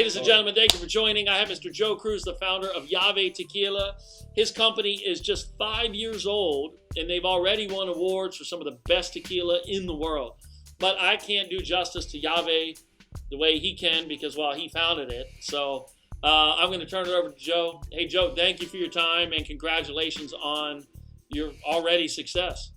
Ladies and gentlemen, thank you for joining. I have Mr. Joe Cruz, the founder of Yave Tequila. His company is just 5 years old, and they've already won awards for some of the best tequila in the world. But I can't do justice to Yave the way he can because, well, he founded it. So I'm going to turn it over to Joe. Hey, Joe, thank you for your time, and congratulations on your already success.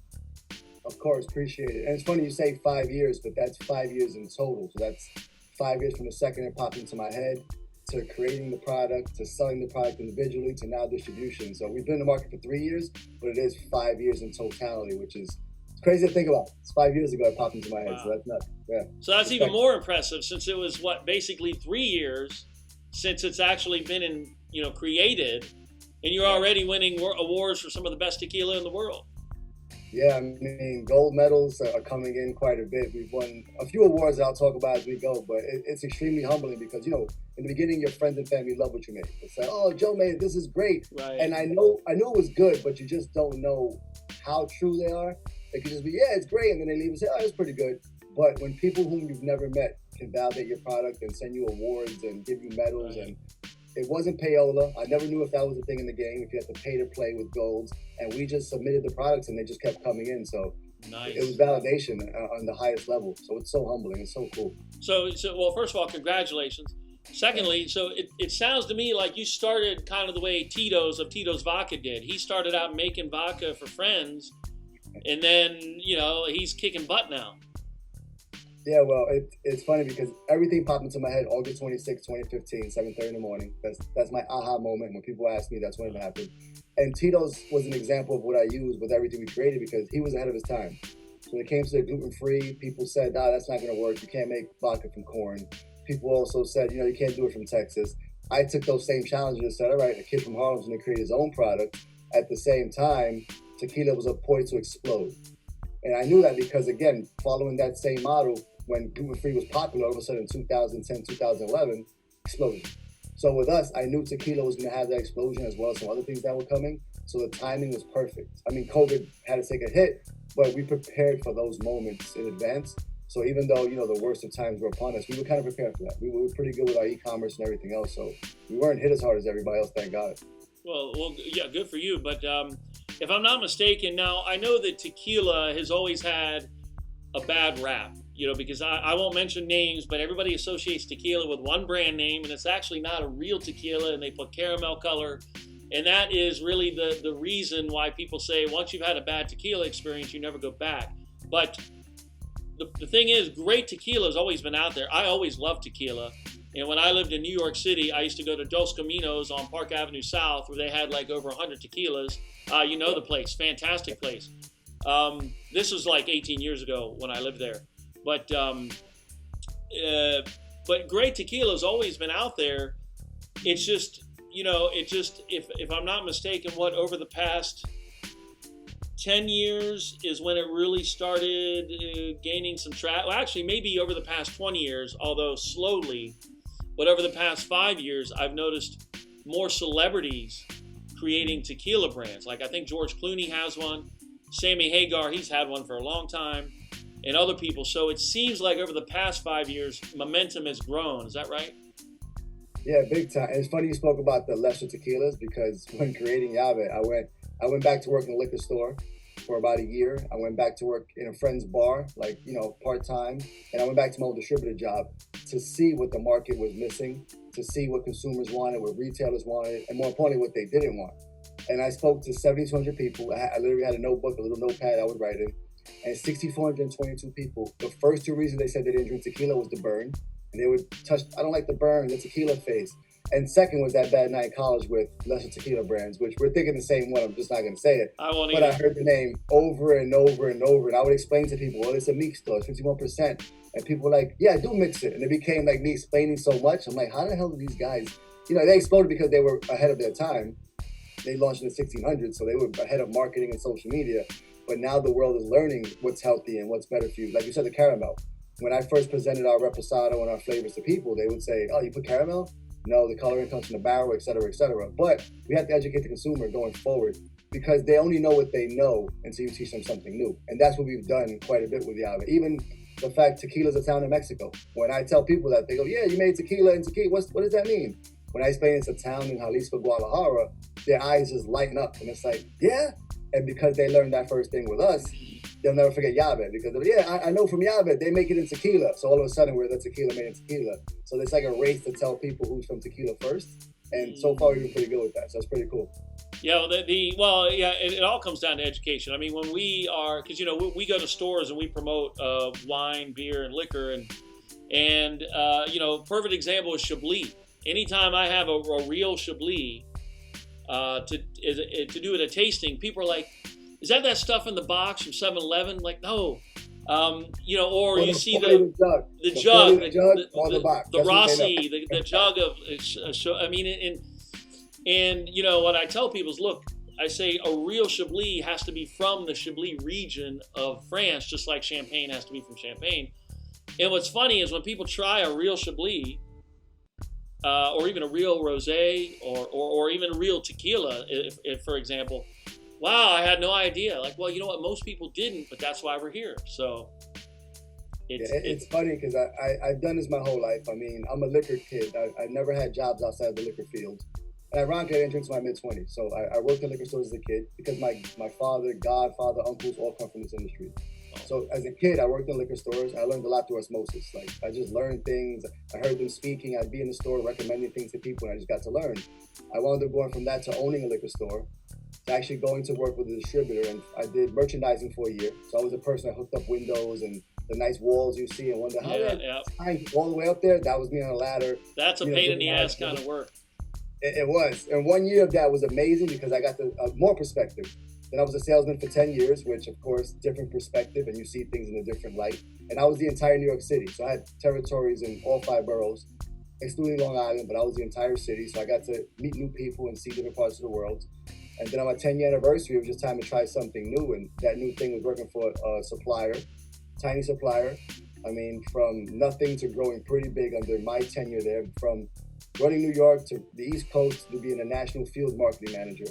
Of course, appreciate it. And it's funny you say 5 years, but that's 5 years in total. So that's 5 years from the second it popped into my head to creating the product, to selling the product individually, to now distribution. So we've been in the market for 3 years, but it is 5 years in totality, which is crazy to think about. It's 5 years ago it popped into my head, so that's nuts. Yeah. So that's even more impressive since it was, basically 3 years since it's actually been created, and you're already winning awards for some of the best tequila in the world. Yeah, I mean, gold medals are coming in quite a bit. We've won a few awards that I'll talk about as we go, but it's extremely humbling because, in the beginning, your friends and family love what you make. They say, oh, Joe made it, this is great. Right. And I know it was good, but you just don't know how true they are. They could just be, yeah, it's great, and then they leave and say, oh, it's pretty good. But when people whom you've never met can validate your product and send you awards and give you medals, right. And it wasn't payola. I never knew if that was a thing in the game, if you had to pay to play with golds. And we just submitted the products and they just kept coming in. So nice. It was validation on the highest level. So it's so humbling. It's so cool. So well, first of all, congratulations. Secondly, so it sounds to me like you started kind of the way Tito's Vodka did. He started out making vodka for friends, and then, he's kicking butt now. Yeah, well, it's funny because everything popped into my head August 26, 2015, 7:30 in the morning. That's my aha moment. When people ask me, that's when it happened. And Tito's was an example of what I used with everything we created because he was ahead of his time. So when it came to the gluten-free, people said, that's not going to work. You can't make vodka from corn. People also said, you can't do it from Texas. I took those same challenges and said, all right, a kid from Harlem's going to create his own product. At the same time, tequila was poised to explode. And I knew that because, again, following that same model, when gluten-free was popular, all of a sudden in 2010, 2011, explosion. So with us, I knew tequila was going to have that explosion as well as some other things that were coming. So the timing was perfect. I mean, COVID had to take a hit, but we prepared for those moments in advance. So even though, the worst of times were upon us, we were kind of prepared for that. We were pretty good with our e-commerce and everything else. So we weren't hit as hard as everybody else, thank God. Well, yeah, good for you. But if I'm not mistaken, now I know that tequila has always had a bad rap. Because I won't mention names, but everybody associates tequila with one brand name, and it's actually not a real tequila, and they put caramel color. And that is really the reason why people say once you've had a bad tequila experience, you never go back. But the thing is, great tequila has always been out there. I always loved tequila. And when I lived in New York City, I used to go to Dos Caminos on Park Avenue South, where they had like over 100 tequilas. The place, fantastic place. This was like 18 years ago when I lived there. But great tequila has always been out there. It's just, if I'm not mistaken, over the past 10 years is when it really started gaining some traction. Well, actually, maybe over the past 20 years, although slowly. But over the past 5 years, I've noticed more celebrities creating tequila brands. Like I think George Clooney has one. Sammy Hagar, he's had one for a long time. And other people. So it seems like over the past 5 years, momentum has grown. Is that right? Yeah, big time. And it's funny you spoke about the lesser tequilas because when creating Yave, I went back to work in a liquor store for about a year. I went back to work in a friend's bar, part-time. And I went back to my old distributor job to see what the market was missing, to see what consumers wanted, what retailers wanted, and more importantly, what they didn't want. And I spoke to 7,200 people. I literally had a notebook, a little notepad I would write in. And 6,422 people, the first two reasons they said they didn't drink tequila was the burn. And they would touch, I don't like the burn, the tequila face. And second was that bad night in college with lesser tequila brands, which we're thinking the same one. I'm just not going to say it. I won't but either. I heard the name over and over and over. And I would explain to people, well, it's a mixto, it's 51%. And people were like, yeah, do mix it. And it became like me explaining so much. I'm like, how the hell do these guys, they exploded because they were ahead of their time. They launched in the 1600s, so they were ahead of marketing and social media. But now the world is learning what's healthy and what's better for you. Like you said, the caramel. When I first presented our reposado and our flavors to people, they would say, oh, you put caramel? No, the coloring comes from the barrel, et cetera, et cetera. But we have to educate the consumer going forward because they only know what they know until you teach them something new. And that's what we've done quite a bit with Yave. Even the fact tequila's a town in Mexico. When I tell people that, they go, "Yeah, you made tequila in tequila. What does that mean?" When I explain it's a town in Jalisco, Guadalajara, their eyes just lighten up, and it's like, yeah. And because they learned that first thing with us, they'll never forget Yave, because I know from Yave they make it in tequila. So all of a sudden we're the tequila made in tequila. So it's like a race to tell people who's from tequila first. And so far we've been pretty good with that. So it's pretty cool. Yeah, it all comes down to education. I mean, when we are, because we go to stores and we promote wine, beer, and liquor, and perfect example is Chablis. Anytime I have a real Chablis to do it a tasting, people are like, "Is that stuff in the box from 7-Eleven?" Like, no. Or you see the jug, the Rossi, the jug of. I mean, and what I tell people is, look, I say a real Chablis has to be from the Chablis region of France, just like Champagne has to be from Champagne. And what's funny is when people try a real Chablis, or even a real rosé, or even a real tequila, if for example. Wow, I had no idea. Like, well, you know what? Most people didn't, but that's why we're here. So it's funny because I've done this my whole life. I mean, I'm a liquor kid. I never had jobs outside the liquor field. And ironically, I entered into my mid-20s. So I worked in liquor stores as a kid because my father, godfather, uncles all come from this industry. So as a kid, I worked in liquor stores. I learned a lot through osmosis. Like, I just learned things. I heard them speaking. I'd be in the store recommending things to people, and I just got to learn. I wound up going from that to owning a liquor store, to actually going to work with a distributor, and I did merchandising for a year. So I was the person that hooked up windows and the nice walls you see and wonder how that all the way up there. That was me on a ladder. That's a pain in the ass kind of work. It was. And 1 year of that was amazing because I got more perspective. Then I was a salesman for 10 years, which of course, different perspective, and you see things in a different light. And I was the entire New York City. So I had territories in all 5 boroughs, excluding Long Island, but I was the entire city. So I got to meet new people and see different parts of the world. And then on my 10-year anniversary, it was just time to try something new. And that new thing was working for a supplier, tiny supplier. I mean, from nothing to growing pretty big under my tenure there, from running New York to the East Coast to being a national field marketing manager.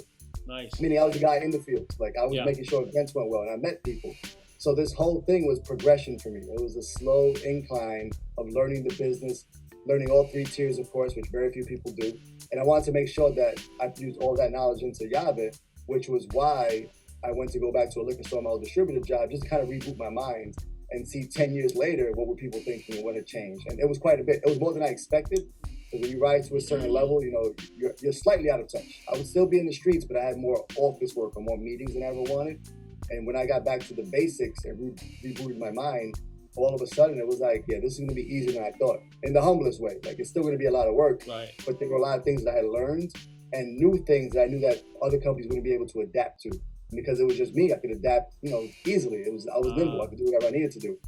Nice. Meaning I was the guy in the field. Like, I was making sure events went well and I met people. So this whole thing was progression for me. It was a slow incline of learning the business, learning all 3 tiers, of course, which very few people do. And I wanted to make sure that I used all that knowledge into Yave, which was why I went to go back to a liquor store, my old distributor job, just to kind of reboot my mind and see 10 years later, what were people thinking and what had changed. And it was quite a bit. It was more than I expected. Because when you rise to a certain level, you're slightly out of touch. I would still be in the streets, but I had more office work or more meetings than I ever wanted. And when I got back to the basics and rebooted my mind, all of a sudden it was like, yeah, this is going to be easier than I thought. In the humblest way. Like, it's still going to be a lot of work, but there were a lot of things that I had learned and new things that I knew that other companies wouldn't be able to adapt to. And because it was just me, I could adapt, easily. I was nimble. I could do whatever I needed to do.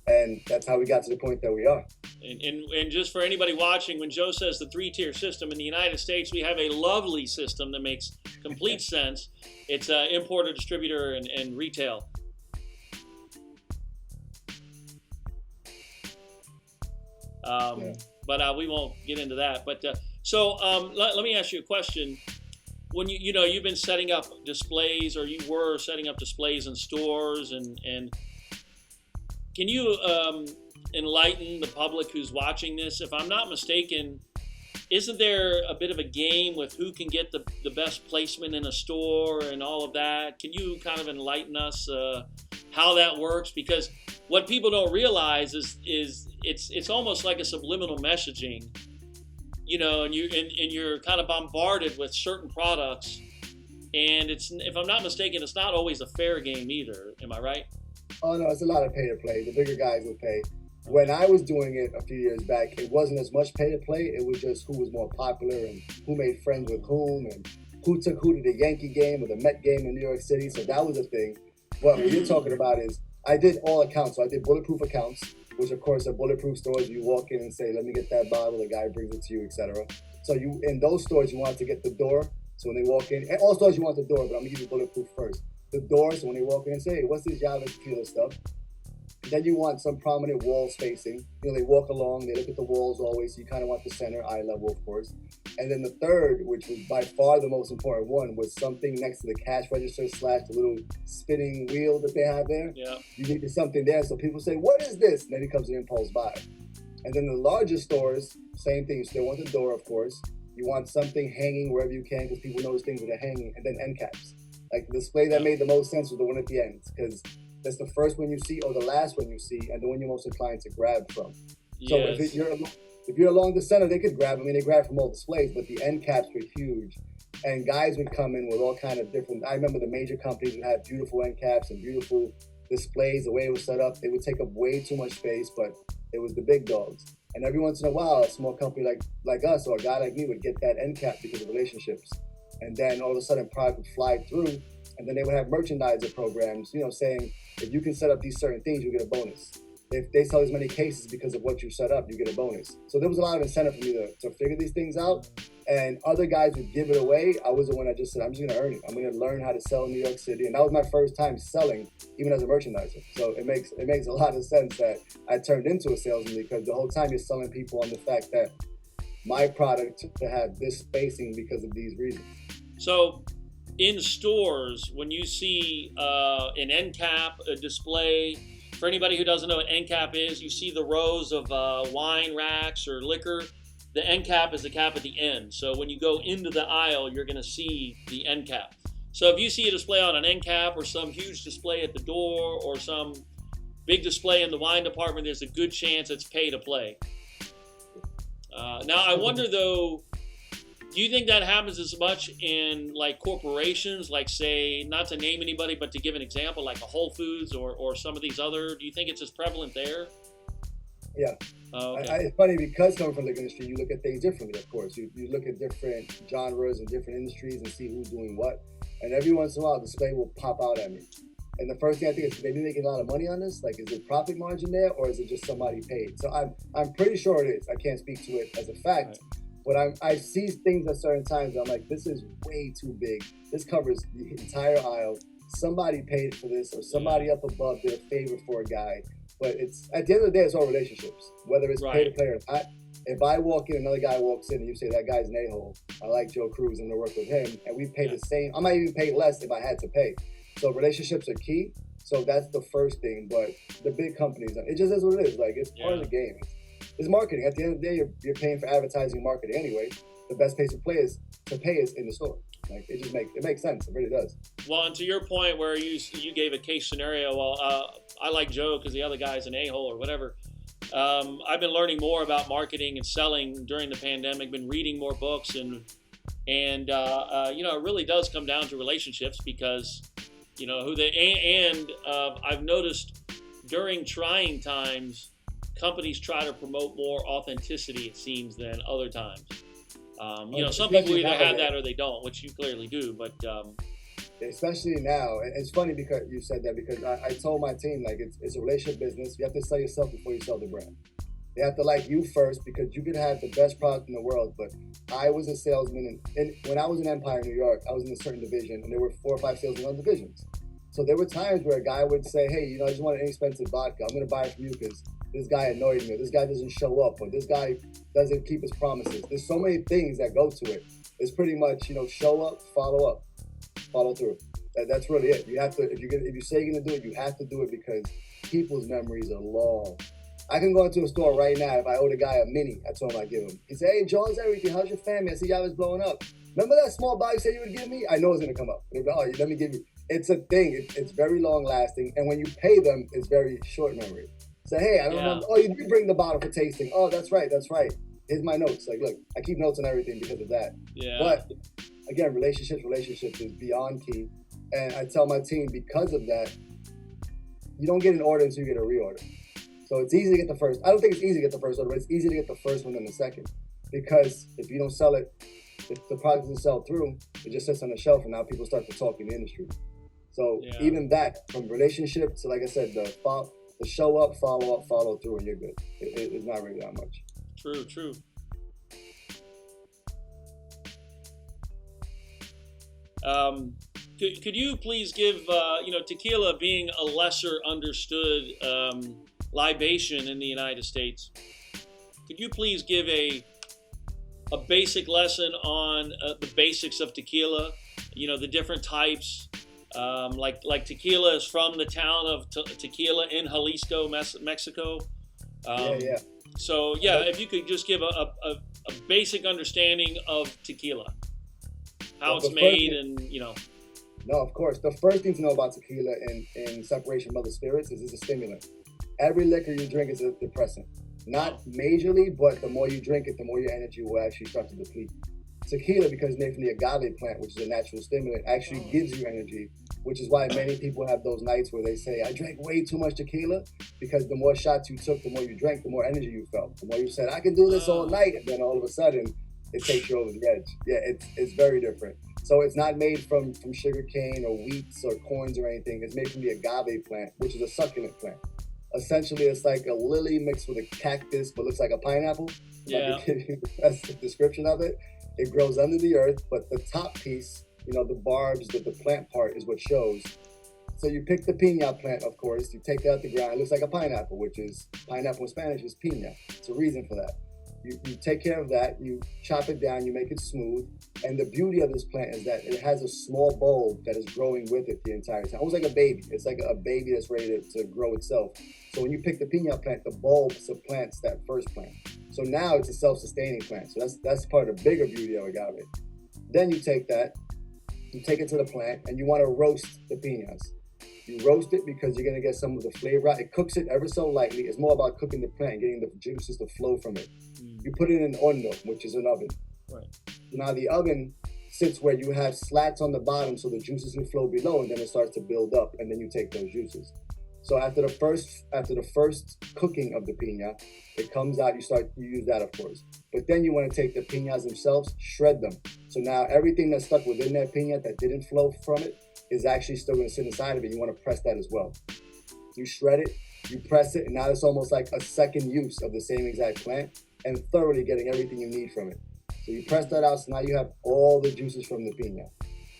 And that's how we got to the point that we are. And just for anybody watching, when Joe says the 3-tier system, in the United States, we have a lovely system that makes complete sense. It's importer, distributor, and retail. But we won't get into that. But so let me ask you a question. When you've been setting up displays, or you were setting up displays in stores, and can you enlighten the public who's watching this? If I'm not mistaken, isn't there a bit of a game with who can get the best placement in a store and all of that? Can you kind of enlighten us how that works? Because what people don't realize is it's almost like a subliminal messaging, and you're kind of bombarded with certain products, and if I'm not mistaken, it's not always a fair game either. Am I right? Oh no, it's a lot of pay to play. The bigger guys will pay. When I was doing it a few years back, it wasn't as much pay to play. It was just who was more popular and who made friends with whom and who took who to the Yankee game or the Met game in New York City. So that was a thing. What you're talking about is I did all accounts. So I did bulletproof accounts, which of course are bulletproof stores. You walk in and say, let me get that bottle. The guy brings it to you, etc. So you in those stores, you want to get the door. So when they walk in, and all stores you want the door, but I'm going to give you bulletproof first. The door, so when they walk in and say, hey, what's this Yave Tequila stuff? Then you want some prominent wall spacing. You know, they walk along, they look at the walls always, so you kind of want the center, eye level, of course. And then the third, which was by far the most important one, was something next to the cash register / the little spinning wheel that they have there. Yeah. You needed something there, so people say, what is this? And then it becomes an impulse buy. And then the larger stores, same thing. You still want the door, of course. You want something hanging wherever you can because people notice things that are hanging. And then end caps. Like the display that made the most sense was the one at the end because that's the first one you see or the last one you see and the one you're most inclined to grab from. So if you're along the center, they could grab. I mean, they grab from all displays, but the end caps were huge. And guys would come in with all kind of different. I remember the major companies would have beautiful end caps and beautiful displays. The way it was set up, they would take up way too much space, but it was the big dogs. And every once in a while, a small company like us or a guy like me would get that end cap because of relationships. And then all of a sudden, product would fly through. And then they would have merchandiser programs, you know, saying if you can set up these certain things, you get a bonus. If they sell as many cases because of what you set up, you get a bonus. So there was a lot of incentive for me to figure these things out. And other guys would give it away. I was the one that just said, I'm just going to earn it. I'm going to learn how to sell in New York City. And that was my first time selling, even as a merchandiser. So it makes a lot of sense that I turned into a salesman because the whole time you're selling people on the fact that my product to have this spacing because of these reasons. So in stores, when you see an end cap, a display, for anybody who doesn't know what end cap is, you see the rows of wine racks or liquor. The end cap is the cap at the end. So when you go into the aisle, you're going to see the end cap. So if you see a display on an end cap or some huge display at the door or some big display in the wine department, there's a good chance it's pay to play. Now, I wonder, though, do you think that happens as much in like corporations, like say, not to name anybody, but to give an example, like a Whole Foods or some of these other, do you think it's as prevalent there? Yeah. Oh, okay. It's funny because coming from the industry, you look at things differently, of course. You look at different genres and different industries and see who's doing what. And every once in a while, a display will pop out at me. And the first thing I think is, maybe making a lot of money on this? Like, is it profit margin there or is it just somebody paid? So I'm pretty sure it is. I can't speak to it as a fact. Right. But I see things at certain times. I'm like, this is way too big. This covers the entire aisle. Somebody paid for this or somebody up above did a favor for a guy. But it's at the end of the day, it's all relationships, whether it's pay to play or not. If I walk in, another guy walks in, and you say that guy's an a-hole, I like Joe Cruz, I'm gonna work with him, and we pay the same. I might even pay less if I had to pay. So relationships are key. So that's the first thing. But the big companies, it just is what it is. Like it's part of the game. It's marketing. At the end of the day, you're paying for advertising and marketing anyway. The best place to pay is in the store. Like it makes sense. It really does. Well, and to your point where you gave a case scenario, well, I like Joe because the other guy's an a-hole or whatever. I've been learning more about marketing and selling during the pandemic. Been reading more books and you know, it really does come down to relationships because you know I've noticed during trying times, companies try to promote more authenticity, it seems, than other times. You know, some people either have that or they don't, which you clearly do. But especially now, it's funny because you said that because I told my team like it's a relationship business. You have to sell yourself before you sell the brand. They have to like you first because you could have the best product in the world. But I was a salesman, and when I was in Empire, New York, I was in a certain division, and there were 4 or 5 salesmen on divisions. So there were times where a guy would say, "Hey, you know, I just want an inexpensive vodka. I'm going to buy it from you because this guy annoyed me, or this guy doesn't show up, or this guy doesn't keep his promises." There's so many things that go to it. It's pretty much, you know, show up, follow through. That's really it. You have to, if you say you're gonna do it, you have to do it because people's memories are long. I can go into a store right now. If I owed a guy a mini, I told him I'd give him. He said, "Hey, John's everything. How's your family?" I said, "Yave is blowing up. Remember that small bag you said you would give me?" I know it's gonna come up. Oh, let me give you. It's a thing. It's very long lasting, and when you pay them, it's very short memory. Say, "Hey, I don't remember. Oh, you did bring the bottle for tasting. Oh, that's right. Here's my notes. Like, look, I keep notes on everything because of that." Yeah. But again, relationships is beyond key. And I tell my team because of that, you don't get an order until you get a reorder. So it's easy to get the first. I don't think it's easy to get the first order, but it's easy to get the first one than the second. Because if you don't sell it, if the product doesn't sell through, it just sits on the shelf and now people start to talk in the industry. So even that, from relationship to, like I said, the show up, follow through, and you're good. It's not really that much. True. Could you please give, tequila being a lesser understood libation in the United States, could you please give a basic lesson on the basics of tequila? The different types. Like tequila is from the town of Tequila in Jalisco, Mexico. Yeah. So if you could just give a basic understanding of tequila, how it's made, No, of course. The first thing to know about tequila in separation from other spirits is it's a stimulant. Every liquor you drink is a depressant. Not majorly, but the more you drink it, the more your energy will actually start to deplete. Tequila, because it's made from the agave plant, which is a natural stimulant, actually gives you energy, which is why many people have those nights where they say, I drank way too much tequila, because the more shots you took, the more you drank, the more energy you felt. The more you said, I can do this all night, and then all of a sudden, it takes you over the edge. Yeah, it's very different. So it's not made from sugar cane or wheats or corns or anything. It's made from the agave plant, which is a succulent plant. Essentially, it's like a lily mixed with a cactus, but looks like a pineapple. Yeah. I can give you the best description of it. It grows under the earth, but the top piece, the barbs, the plant part is what shows. So you pick the piña plant, of course. You take that out the ground. It looks like a pineapple, which is, pineapple in Spanish is piña. It's a reason for that. You take care of that, you chop it down, you make it smooth. And the beauty of this plant is that it has a small bulb that is growing with it the entire time. Almost like a baby. It's like a baby that's ready to grow itself. So when you pick the piña plant, the bulb supplants that first plant. So now it's a self-sustaining plant. So that's part of the bigger beauty of agave. Then you take that, you take it to the plant, and you want to roast the piñas. You roast it because you're going to get some of the flavor out. It cooks it ever so lightly. It's more about cooking the plant, getting the juices to flow from it. You put it in an horno, which is an oven. Right. Now the oven sits where you have slats on the bottom so the juices can flow below, and then it starts to build up, and then you take those juices. So after the first cooking of the piña, it comes out, you use that, of course. But then you want to take the piñas themselves, shred them. So now everything that's stuck within that piña that didn't flow from it is actually still going to sit inside of it. You want to press that as well. You shred it, you press it, and now it's almost like a second use of the same exact plant and thoroughly getting everything you need from it. So you press that out, so now you have all the juices from the piña.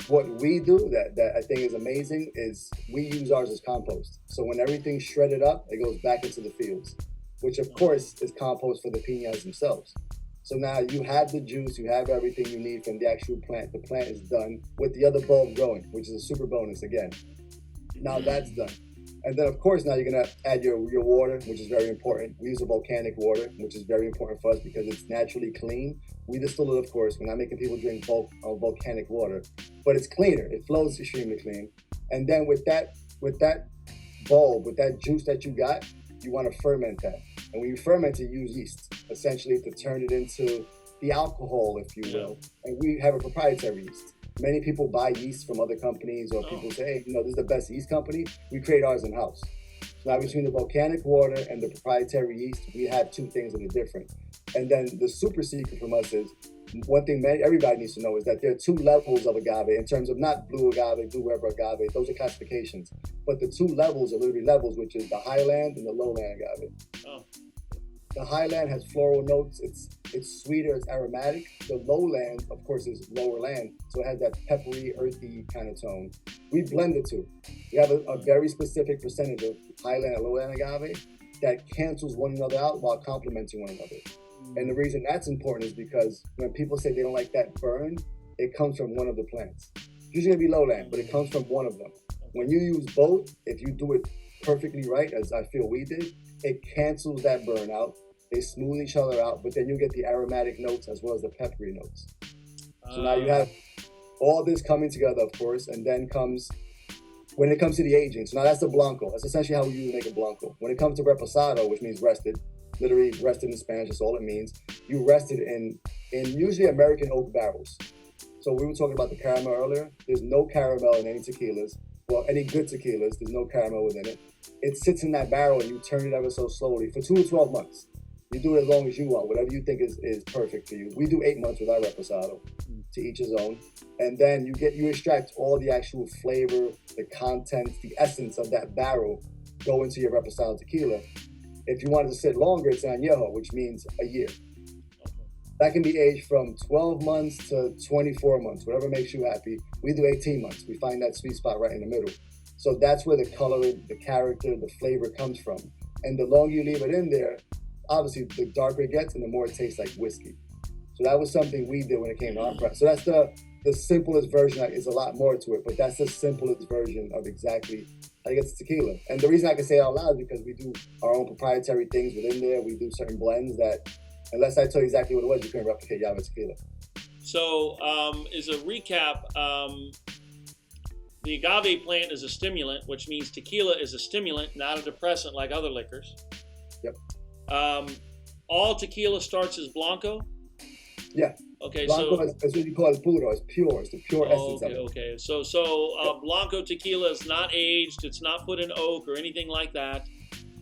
What we do that I think is amazing is we use ours as compost. So when everything's shredded up, it goes back into the fields, which of course is compost for the piñas themselves. So now you have the juice, you have everything you need from the actual plant. The plant is done with the other bulb growing, which is a super bonus again. Now that's done. And then of course now you're gonna add your water, which is very important. We use a volcanic water, which is very important for us because it's naturally clean. We distill it, of course. We're not making people drink volcanic water, but it's cleaner. It flows extremely clean. And then with that bulb, with that juice that you got, you want to ferment that. And when you ferment it, you use yeast, essentially to turn it into the alcohol, if you will. And we have a proprietary yeast. Many people buy yeast from other companies, or people say, hey, this is the best yeast company. We create ours in-house. So now between the volcanic water and the proprietary yeast, we have two things that are different. And then the super secret from us is, one thing everybody needs to know is that there are two levels of agave in terms of not blue agave, blue river agave. Those are classifications. But the two levels are literally levels, which is the highland and the lowland agave. Oh. The highland has floral notes. It's sweeter, it's aromatic. The lowland, of course, is lower land. So it has that peppery, earthy kind of tone. We blend the two. We have a very specific percentage of highland and lowland agave that cancels one another out while complementing one another. And the reason that's important is because when people say they don't like that burn, it comes from one of the plants. It's usually going to be lowland, but it comes from one of them. When you use both, if you do it perfectly right, as I feel we did, it cancels that burn out. They smooth each other out, but then you get the aromatic notes as well as the peppery notes. So now you have all this coming together, of course, and then when it comes to the aging. So now that's the Blanco. That's essentially how we usually make a Blanco. When it comes to reposado, which means rested, literally rested in Spanish, that's all it means. You rest it in usually American oak barrels. So we were talking about the caramel earlier. There's no caramel in any tequilas. Well, any good tequilas, there's no caramel within it. It sits in that barrel and you turn it ever so slowly for 2 to 12 months. You do it as long as you want, whatever you think is perfect for you. We do 8 months with our reposado, to each his own. And then you extract all the actual flavor, the content, the essence of that barrel go into your reposado tequila. If you wanted to sit longer, it's añejo, which means a year. That can be aged from 12 months to 24 months, whatever makes you happy. We do 18 months. We find that sweet spot right in the middle. So that's where the color, the character, the flavor comes from. And the longer you leave it in there, obviously the darker it gets and the more it tastes like whiskey. So that was something we did when it came to our press. So that's the simplest version. There's a lot more to it, but that's the simplest version of exactly how you get to tequila. And the reason I can say it out loud is because we do our own proprietary things within there. We do certain blends that, unless I tell you exactly what it was, you couldn't replicate Yave Tequila. So, as a recap, the agave plant is a stimulant, which means tequila is a stimulant, not a depressant like other liquors. Yep. All tequila starts as blanco? Yeah. Okay, Blanco so is what you call it puro. It's pure. It's the pure essence of it. Okay. So Blanco tequila is not aged. It's not put in oak or anything like that.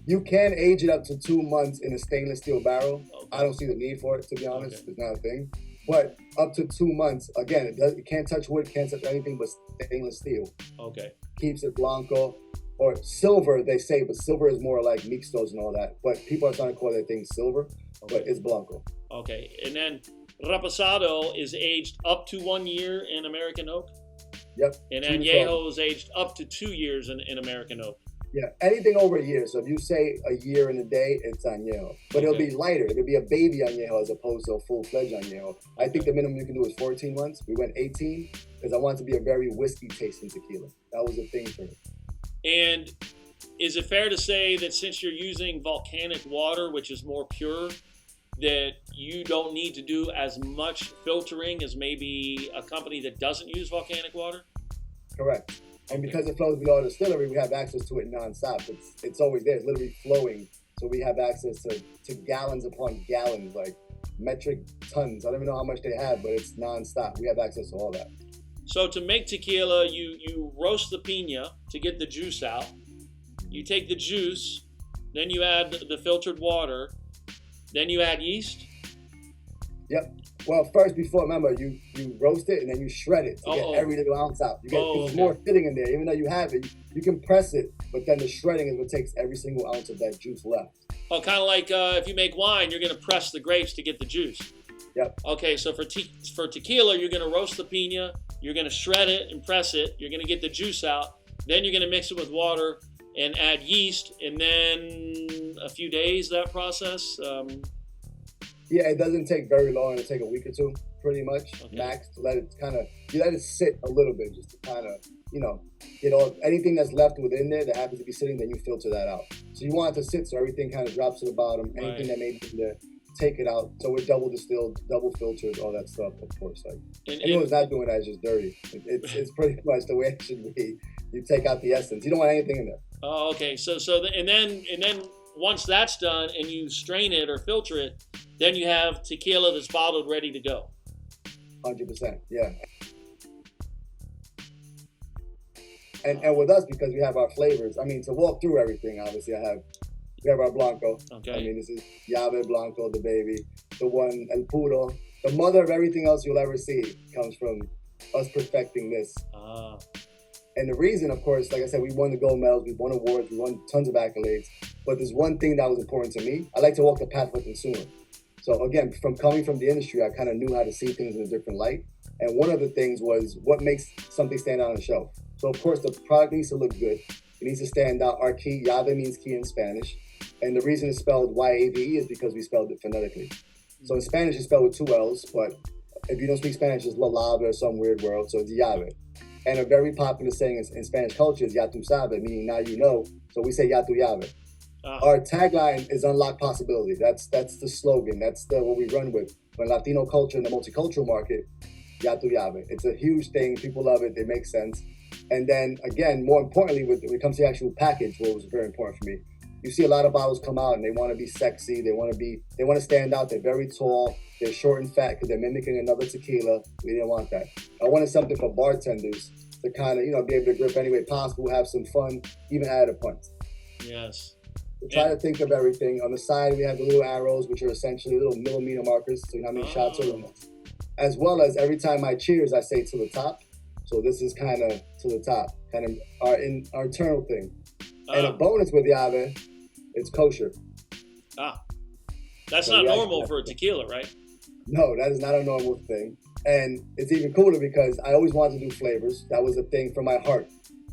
You can age it up to 2 months in a stainless steel barrel. Okay. I don't see the need for it, to be honest. Okay. It's not a thing. But up to 2 months, again, it can't touch wood, can't touch anything but stainless steel. Okay. Keeps it Blanco. Or silver, they say, but silver is more like mixtos and all that. But people are trying to call that thing silver, but it's Blanco. Okay. And then Reposado is aged up to 1 year in American oak? Yep. And Añejo is aged up to 2 years in American oak? Yeah, anything over a year. So if you say a year and a day, it's Añejo. But it'll be lighter. It'll be a baby Añejo as opposed to a full-fledged Añejo. I think the minimum you can do is 14 months. We went 18 because I wanted to be a very whiskey tasting tequila. That was the thing for me. And is it fair to say that since you're using volcanic water, which is more pure, that you don't need to do as much filtering as maybe a company that doesn't use volcanic water? Correct. And because it flows below the distillery, we have access to it nonstop. It's always there. It's literally flowing. So we have access to gallons upon gallons, like metric tons. I don't even know how much they have, but it's nonstop. We have access to all that. So to make tequila, you roast the piña to get the juice out. You take the juice, then you add the filtered water, then you add yeast. Yep. Well, first, remember, you roast it and then you shred it to get every little ounce out. You get there's more sitting in there. Even though you have it, you can press it, but then the shredding is what takes every single ounce of that juice left. Oh, kind of like if you make wine, you're going to press the grapes to get the juice. Yep. Okay, so for tequila, you're going to roast the piña, you're going to shred it and press it, you're going to get the juice out, then you're going to mix it with water and add yeast, and then a few days, that process. Yeah, it doesn't take very long. It'll take a week or two, pretty much, max, to let it you let it sit a little bit just to kind of, get all, anything that's left within there that happens to be sitting, then you filter that out. So you want it to sit so everything kind of drops to the bottom. Anything that may be in there, take it out. So we're double distilled, double filtered, all that stuff, of course. Like, anyone who's not doing that is just dirty. It's pretty much the way it should be. You take out the essence. You don't want anything in there. Oh, okay. And then once that's done and you strain it or filter it, then you have tequila that's bottled, ready to go. 100%, yeah. And with us, because we have our flavors, I mean, to walk through everything, obviously, we have our Blanco. Okay. I mean, this is Yave Blanco, the baby, the one, El Puro. The mother of everything else you'll ever see comes from us perfecting this. Ah. And the reason, of course, like I said, we won the gold medals, we won awards, we won tons of accolades. But there's one thing that was important to me. I like to walk the path with the consumer. So again, coming from the industry, I kind of knew how to see things in a different light. And one of the things was what makes something stand out on the shelf. So of course, the product needs to look good. It needs to stand out. Our key, Yave means key in Spanish. And the reason it's spelled Y-A-V-E is because we spelled it phonetically. So in Spanish, it's spelled with 2 L's, but if you don't speak Spanish, it's La Lave or some weird word, so it's Yave. And a very popular saying in Spanish culture is Ya tu sabe, meaning now you know. So we say Ya tu llave. Our tagline is unlock possibility. That's the slogan. That's what we run with. When Latino culture in the multicultural market, Ya tu llave. It's a huge thing. People love it. It makes sense. And then again, more importantly, when it comes to the actual package, what was very important for me, you see a lot of bottles come out and they want to be sexy. They want to stand out. They're very tall. They're short and fat because they're mimicking another tequila. We didn't want that. I wanted something for bartenders to kind of, be able to grip any way possible, have some fun, even add a punch. Yes. So try to think of everything. On the side, we have the little arrows, which are essentially little millimeter markers, so you know how many shots are in it. As well as every time I cheers, I say to the top. So this is kind of to the top, kind of our internal thing. And a bonus with Yave, it's kosher. That's not normal for a tequila, right? No, that is not a normal thing. And it's even cooler because I always wanted to do flavors. That was a thing from my heart.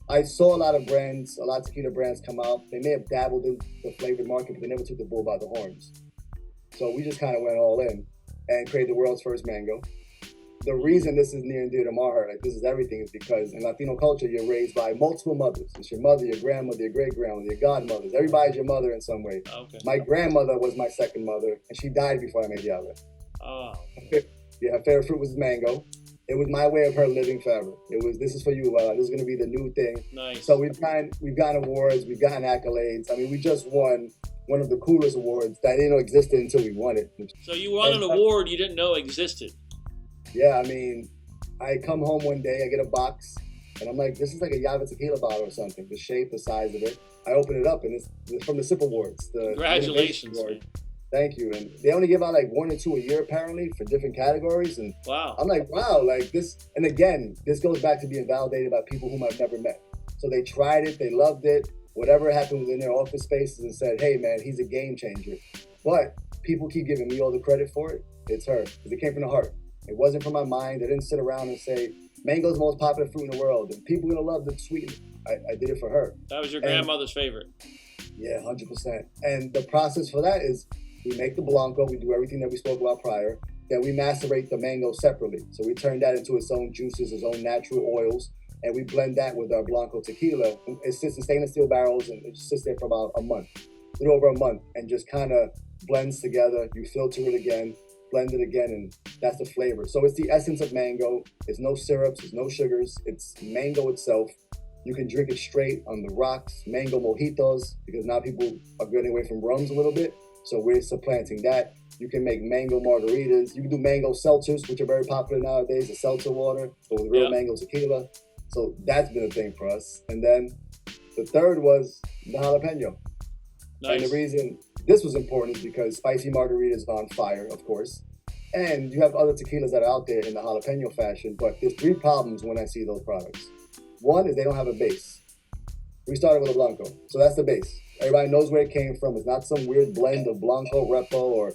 I saw a lot of brands, a lot of tequila brands come out. They may have dabbled in the flavored market, but they never took the bull by the horns. So we just kind of went all in and created the world's first mango. The reason this is near and dear to my heart, like this is everything, is because in Latino culture, you're raised by multiple mothers. It's your mother, your grandmother, your great-grandmother, your godmothers. Everybody's your mother in some way. Okay. My grandmother was my second mother, and she died before I made Yave. Oh. Yeah, her favorite fruit was mango. It was my way of her living forever. It was, this is for you, this is going to be the new thing. Nice. So we've gotten awards, we've gotten accolades. I mean, we just won one of the coolest awards that didn't know existed until we won it. So you won an award you didn't know existed. Yeah, I mean, I come home one day, I get a box, and I'm like, this is like a Yave Tequila bottle or something. The shape, the size of it. I open it up, and it's from the SIP Awards. The Congratulations, Award. man. Thank you. And they only give out like 1 or 2 a year, apparently, for different categories. And Wow. I'm like, wow, like this. And again, this goes back to being validated by people whom I've never met. So they tried it, they loved it. Whatever happened was in their office spaces and said, hey, man, he's a game changer. But people keep giving me all the credit for it. It's her, because it came from the heart. It wasn't from my mind. I didn't sit around and say, mango's the most popular fruit in the world, and people are gonna love the sweet. I did it for her. That was your grandmother's favorite. Yeah, 100%. And the process for that is we make the Blanco, we do everything that we spoke about prior, then we macerate the mango separately. So we turn that into its own juices, its own natural oils, and we blend that with our Blanco tequila. It sits in stainless steel barrels, and it just sits there for about a month, a little over a month, and just kind of blends together. You filter it again, blend it again, and that's the flavor. So it's the essence of mango. It's no syrups, it's no sugars, it's mango itself. You can drink it straight on the rocks, mango mojitos, because now people are getting away from rums a little bit. So we're supplanting that. You can make mango margaritas. You can do mango seltzers, which are very popular nowadays, the seltzer water, but with real mango tequila. So that's been a thing for us. And then the third was the jalapeno. Nice. And the reason this was important is because spicy margaritas are on fire, of course. And you have other tequilas that are out there in the jalapeno fashion, but there's 3 problems when I see those products. One is they don't have a base. We started with a Blanco, so that's the base. Everybody knows where it came from. It's not some weird blend of Blanco, Repo, or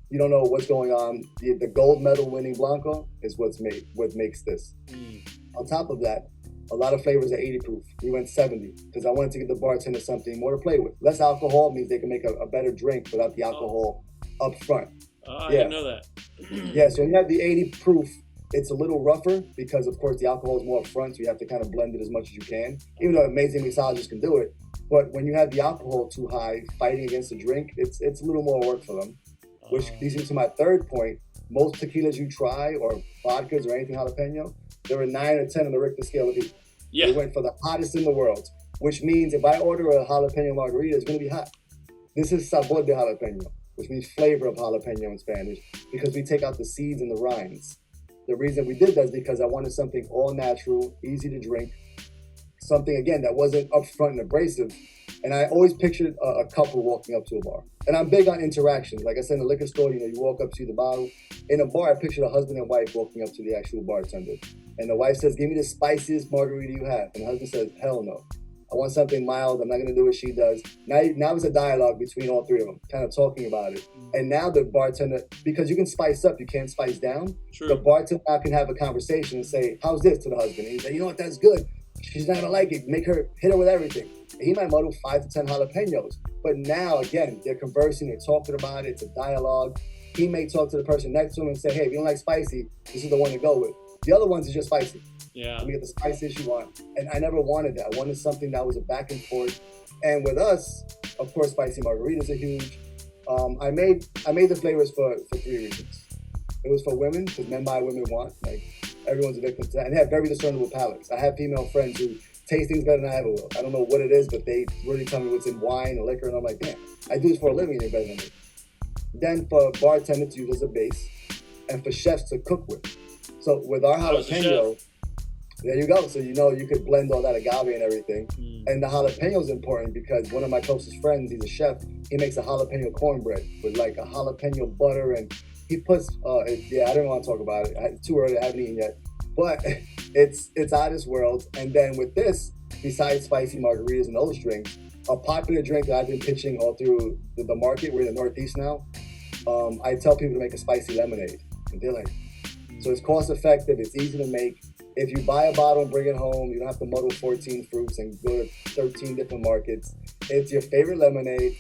you don't know what's going on. The gold medal winning Blanco is what makes this. On top of that, a lot of flavors are 80 proof. We went 70 because I wanted to give the bartender something more to play with. Less alcohol means they can make a better drink without the alcohol up front. I didn't know that. Yeah, so when you have the 80 proof, it's a little rougher because, of course, the alcohol is more up front, so you have to kind of blend it as much as you can, even though amazing mixologists can do it. But when you have the alcohol too high, fighting against the drink, it's a little more work for them. Which leads me to my third point. Most tequilas you try, or vodkas or anything jalapeno, they're a 9 or 10 on the Richter scale of heat. Yeah. They went for the hottest in the world, which means if I order a jalapeno margarita, it's going to be hot. This is sabor de jalapeno, which means flavor of jalapeno in Spanish, because we take out the seeds and the rinds. The reason we did that is because I wanted something all natural, easy to drink, something, again, that wasn't upfront and abrasive. And I always pictured a couple walking up to a bar. And I'm big on interactions. Like I said, in the liquor store, you walk up to the bottle. In a bar, I pictured a husband and wife walking up to the actual bartender. And the wife says, give me the spiciest margarita you have. And the husband says, hell no. I want something mild. I'm not going to do what she does. Now it's a dialogue between all 3 of them, kind of talking about it. And now the bartender, because you can spice up, you can't spice down. True. The bartender now can have a conversation and say, how's this to the husband? And he's like, you know what, that's good. She's not going to like it. Make her hit her with everything. And he might muddle 5 to 10 jalapenos. But now, again, they're conversing, they're talking about it. It's a dialogue. He may talk to the person next to him and say, hey, if you don't like spicy, this is the one to go with. The other ones is just spicy. Yeah. Let me get the spices you want. And I never wanted that. I wanted something that was a back and forth. And with us, of course, spicy margaritas are huge. I made the flavors for 3 reasons. It was for women, because men buy, women want. Like, everyone's a victim to that. And they have very discernible palates. I have female friends who taste things better than I ever will. I don't know what it is, but they really tell me what's in wine or liquor. And I'm like, damn, I do this for a living and you're better than me. Then for bartenders to use as a base, and for chefs to cook with. So with our jalapeno, there you go. So you could blend all that agave and everything. And the jalapeno is important because one of my closest friends, he's a chef. He makes a jalapeno cornbread with like a jalapeno butter, and he puts I don't want to talk about it. It's too early. I haven't eaten yet, but it's out of this world. And then with this, besides spicy margaritas and those drinks, a popular drink that I've been pitching all through the market. We're in the Northeast now. I tell people to make a spicy lemonade. And they're like, so it's cost effective, it's easy to make. If you buy a bottle and bring it home, you don't have to muddle 14 fruits and go to 13 different markets. It's your favorite lemonade,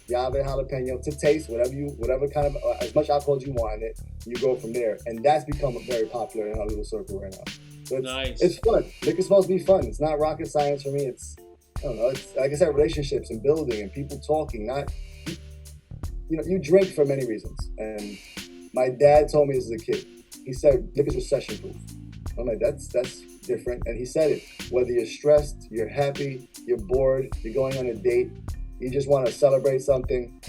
Yave jalapeno, to taste, whatever kind of, as much alcohol as you want in it, you go from there. And that's become very popular in our little circle right now. So it's fun. Liquor's supposed to be fun. It's not rocket science for me. It's, I don't know, it's, like I said, relationships and building and people talking, not, you drink for many reasons. And my dad told me this as a kid. He said, liquor's recession proof. I'm like, that's different. And he said it, whether you're stressed, you're happy, you're bored, you're going on a date, you just want to celebrate something,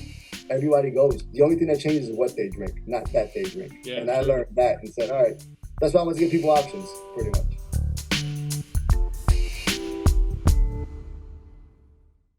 everybody goes. The only thing that changes is what they drink, not that they drink. Yeah, and I learned that and said, all right, that's why I want to give people options, pretty much.